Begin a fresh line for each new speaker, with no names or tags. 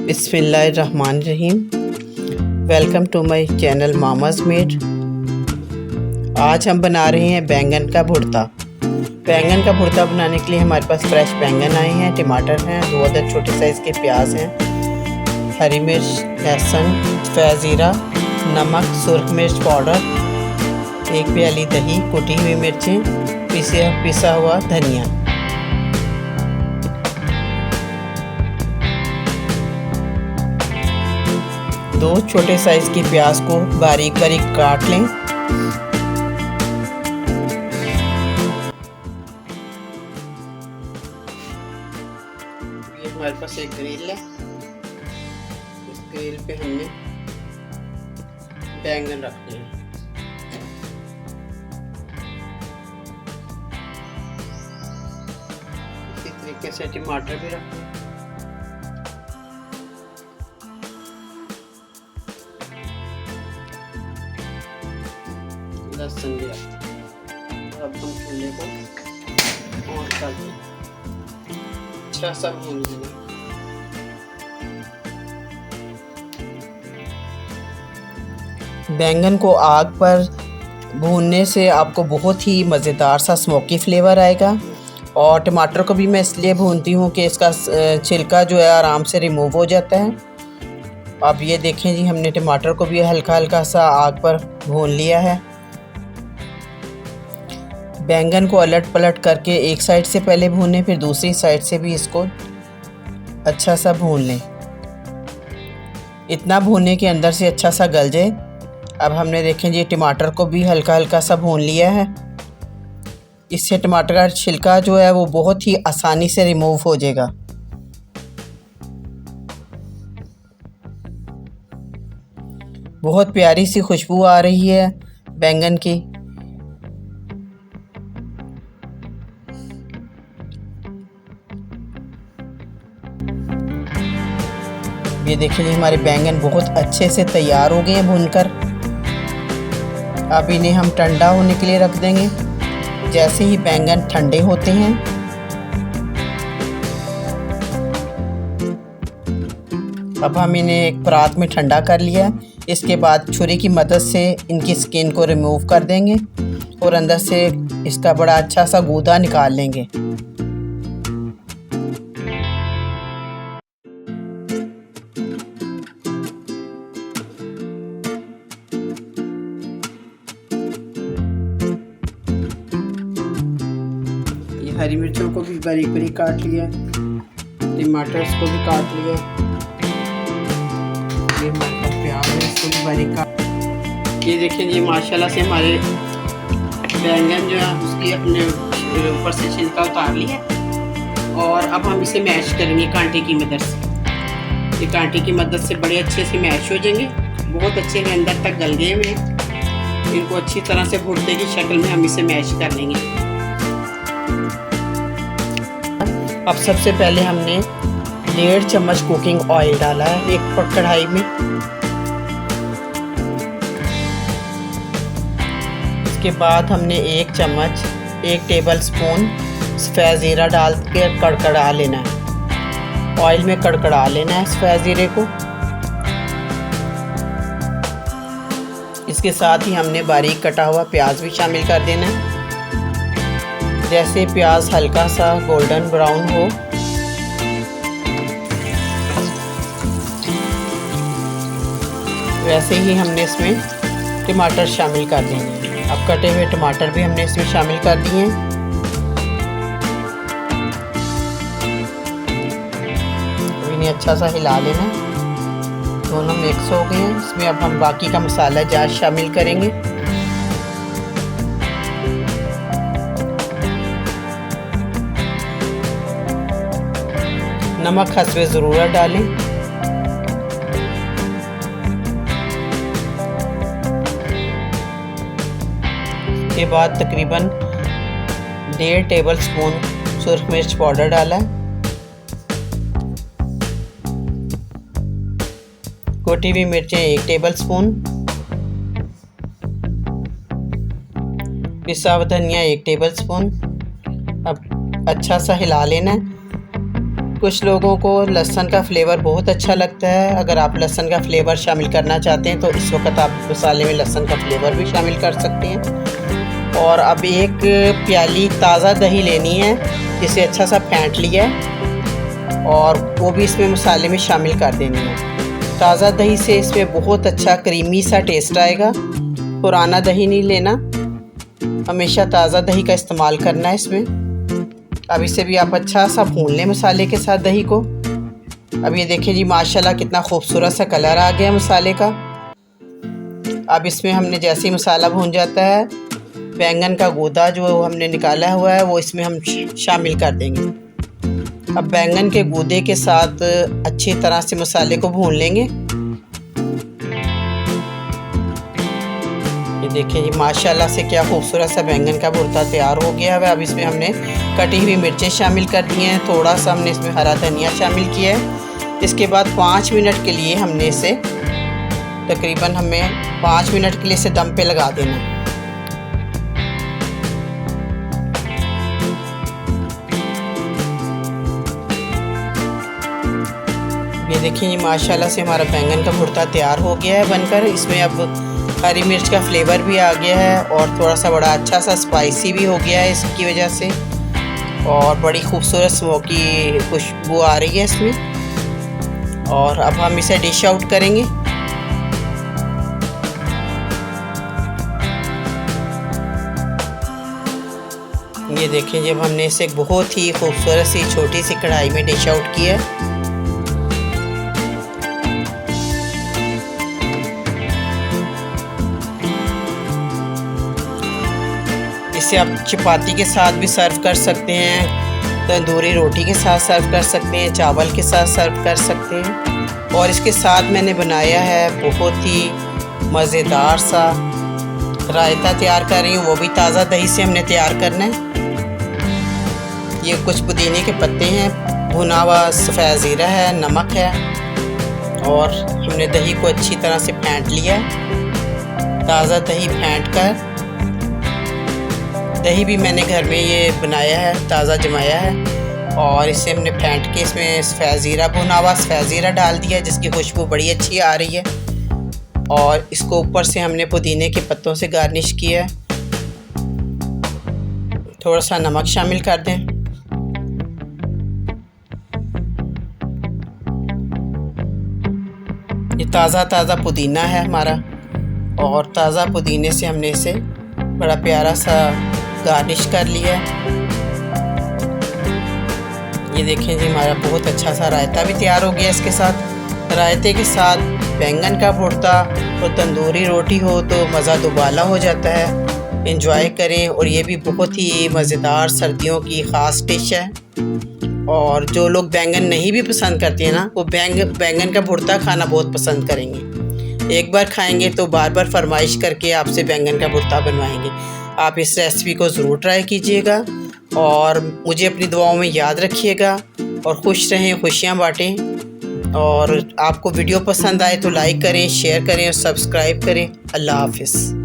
बिस्मिल्लाहिर्रहमानिर्रहीम। Welcome to my channel mama's made. आज हम बना रहे हैं बैंगन का भुर्ता। बैंगन का भुर्ता बनाने के लिए हमारे पास फ्रेश बैंगन आए हैं, टमाटर हैं, 2 अदद छोटे साइज़ के प्याज हैं, हरी मिर्च, लहसुन, सफ़ेद ज़ीरा, नमक, सुरख मिर्च पाउडर, 1 प्याली दही, कुटी हुई मिर्चें, पिसा हुआ धनिया। दो छोटे साइज की प्याज को बारीक बारीक काट लें। ये हमारे पास एक ग्रिल है, इस ग्रिल पे हमने बैंगन रखने हैं। इसी तरीके से टमाटर भी रखने हैं। लहसुन भी अब हम चूल्हे को ऑन कर दें, अच्छा सा भून लेंगे। बैंगन को आग पर भूनने से आपको बहुत ही मज़ेदार सा स्मोकी फ्लेवर आएगा। और टमाटर को भी मैं इसलिए भूनती हूँ कि इसका छिलका जो है आराम से रिमूव हो जाता है। आप ये देखें जी, हमने टमाटर को भी हल्का हल्का सा आग पर भून लिया है। बैंगन को अलट पलट करके एक साइड से पहले भूनें, फिर दूसरी साइड से भी इसको अच्छा सा भून लें। इतना भूनने के अंदर से अच्छा सा गल जाए। अब हमने देखें जी, टमाटर को भी हल्का हल्का सा भून लिया है। इससे टमाटर का छिलका जो है वो बहुत ही आसानी से रिमूव हो जाएगा। बहुत प्यारी सी खुशबू आ रही है बैंगन की। ये देखिए, हमारे बैंगन बहुत अच्छे से तैयार हो गए हैं भूनकर। अब इन्हें हम ठंडा होने के लिए रख देंगे। जैसे ही बैंगन ठंडे होते हैं, अब हम इन्हें एक परात में ठंडा कर लिया। इसके बाद छुरी की मदद से इनकी स्किन को रिमूव कर देंगे और अंदर से इसका बड़ा अच्छा सा गूदा निकाल लेंगे। हरी मिर्चों को भी बारीक बारीक काट लिया, टमाटर को भी काट लिया, ये हमारे पास प्याज है, इसको भी बारीक काट। ये देखें जी, माशाल्लाह से हमारे बैंगन जो है उसकी अपने ऊपर से छिलका उतार लिया। और अब हम इसे मैश करेंगे कांटे की मदद से। ये कांटे की मदद से बड़े अच्छे से मैश हो जाएंगे। बहुत अच्छे से अंदर तक गल गए हुए हैं। इनको अच्छी तरह से भुर्ते की शक्ल में हम इसे मैश कर लेंगे। अब सबसे पहले हमने 1.5 चम्मच कुकिंग ऑयल डाला है एक कढ़ाई में। इसके बाद हमने 1 टेबल स्पून सफ़ेद ज़ीरा डाल के कड़कड़ा लेना है। ऑयल में कड़कड़ा लेना है सफ़ेद ज़ीरे को। इसके साथ ही हमने बारीक कटा हुआ प्याज भी शामिल कर देना है। जैसे प्याज हल्का सा गोल्डन ब्राउन हो, वैसे ही हमने इसमें टमाटर शामिल कर देंगे। अब कटे हुए टमाटर भी हमने इसमें शामिल कर दिए हैं। इन्हें अच्छा सा हिला लेना। दोनों मिक्स हो गए हैं। इसमें अब हम बाकी का मसाला जात शामिल करेंगे। नमक हस्बे ज़रूरत डालें। के बाद तकरीबन 1.5 टेबल स्पून सुरख मिर्च पाउडर डाला है। कुटी हुई मिर्चें 1 टेबल स्पून, पिसा हुआ धनिया 1 टेबल स्पून। अब अच्छा सा हिला लेना है। कुछ लोगों को लहसुन का फ्लेवर बहुत अच्छा लगता है। अगर आप लहसुन का फ्लेवर शामिल करना चाहते हैं तो इस वक्त आप मसाले में लहसुन का फ्लेवर भी शामिल कर सकते हैं। और अब एक प्याली ताज़ा दही लेनी है, जिसे अच्छा सा फेंट लिया है और वो भी इसमें मसाले में शामिल कर देनी है। ताज़ा दही से इसमें बहुत अच्छा क्रीमी सा टेस्ट आएगा। पुराना दही नहीं लेना, हमेशा ताज़ा दही का इस्तेमाल करना है इसमें। अब इसे भी आप अच्छा सा भून लें मसाले के साथ दही को। अब ये देखिए जी, माशाल्लाह कितना खूबसूरत सा कलर आ गया मसाले का। अब इसमें हमने जैसे ही मसाला भून जाता है, बैंगन का गूदा जो हमने निकाला हुआ है वो इसमें हम शामिल कर देंगे। अब बैंगन के गूदे के साथ अच्छी तरह से मसाले को भून लेंगे। ये देखिए जी, माशाल्लाह से क्या खूबसूरत सा बैंगन का भुर्ता तैयार हो गया है। अब इसमें हमने कटी हुई मिर्चें शामिल कर दी हैं, थोड़ा सा हमने इसमें हरा धनिया शामिल किया है। इसके बाद 5 मिनट के लिए हमने इसे तकरीबन 5 मिनट के लिए इसे दम पे लगा देना है। ये देखिए जी, माशाल्लाह से हमारा बैंगन का भुर्ता तैयार हो गया है बनकर। इसमें अब हरी मिर्च का फ्लेवर भी आ गया है और थोड़ा सा बड़ा अच्छा सा स्पाइसी भी हो गया है इसकी वजह से, और बड़ी खूबसूरत स्मोकी खुशबू आ रही है इसमें। और अब हम इसे डिश आउट करेंगे। ये देखिए, जब हमने इसे बहुत ही खूबसूरत सी छोटी सी कढ़ाई में डिश आउट किया है। इसे आप चपाती के साथ भी सर्व कर सकते हैं, तंदूरी रोटी के साथ सर्व कर सकते हैं, चावल के साथ सर्व कर सकते हैं। और इसके साथ मैंने बनाया है बहुत ही मज़ेदार सा रायता तैयार कर रही हूँ, वो भी ताज़ा दही से हमने तैयार करना है। ये कुछ पुदीने के पत्ते हैं, भुना हुआ सफ़ेद ज़ीरा है, नमक है, और हमने दही को अच्छी तरह से फेंट लिया है। ताज़ा दही फेंट कर, दही भी मैंने घर में ये बनाया है, ताज़ा जमाया है, और इसे हमने फेंट के इसमें सफ़ेद ज़ीरा, भुना हुआ सफ़ेद ज़ीरा डाल दिया, जिसकी खुशबू बड़ी अच्छी आ रही है। और इसको ऊपर से हमने पुदीने के पत्तों से गार्निश किया है। थोड़ा सा नमक शामिल कर दें। ये ताज़ा पुदीना है हमारा, और ताज़ा पुदीने से हमने इसे बड़ा प्यारा सा गार्निश कर लिया। ये देखें जी, हमारा बहुत अच्छा सा रायता भी तैयार हो गया। इसके साथ रायते के साथ बैंगन का भुर्ता और तंदूरी रोटी हो तो मज़ा दुबाला हो जाता है। एंजॉय करें। और ये भी बहुत ही मज़ेदार सर्दियों की ख़ास डिश है। और जो लोग बैंगन नहीं भी पसंद करते हैं ना, वो बैंगन का भुर्ता खाना बहुत पसंद करेंगे। एक बार खाएंगे तो बार बार फरमाइश करके आपसे बैंगन का भुर्ता बनवाएंगे। आप इस रेसिपी को ज़रूर ट्राई कीजिएगा और मुझे अपनी दुआओं में याद रखिएगा। और खुश रहें, खुशियाँ बांटें। और आपको वीडियो पसंद आए तो लाइक करें, शेयर करें और सब्सक्राइब करें। अल्लाह हाफ़िज़।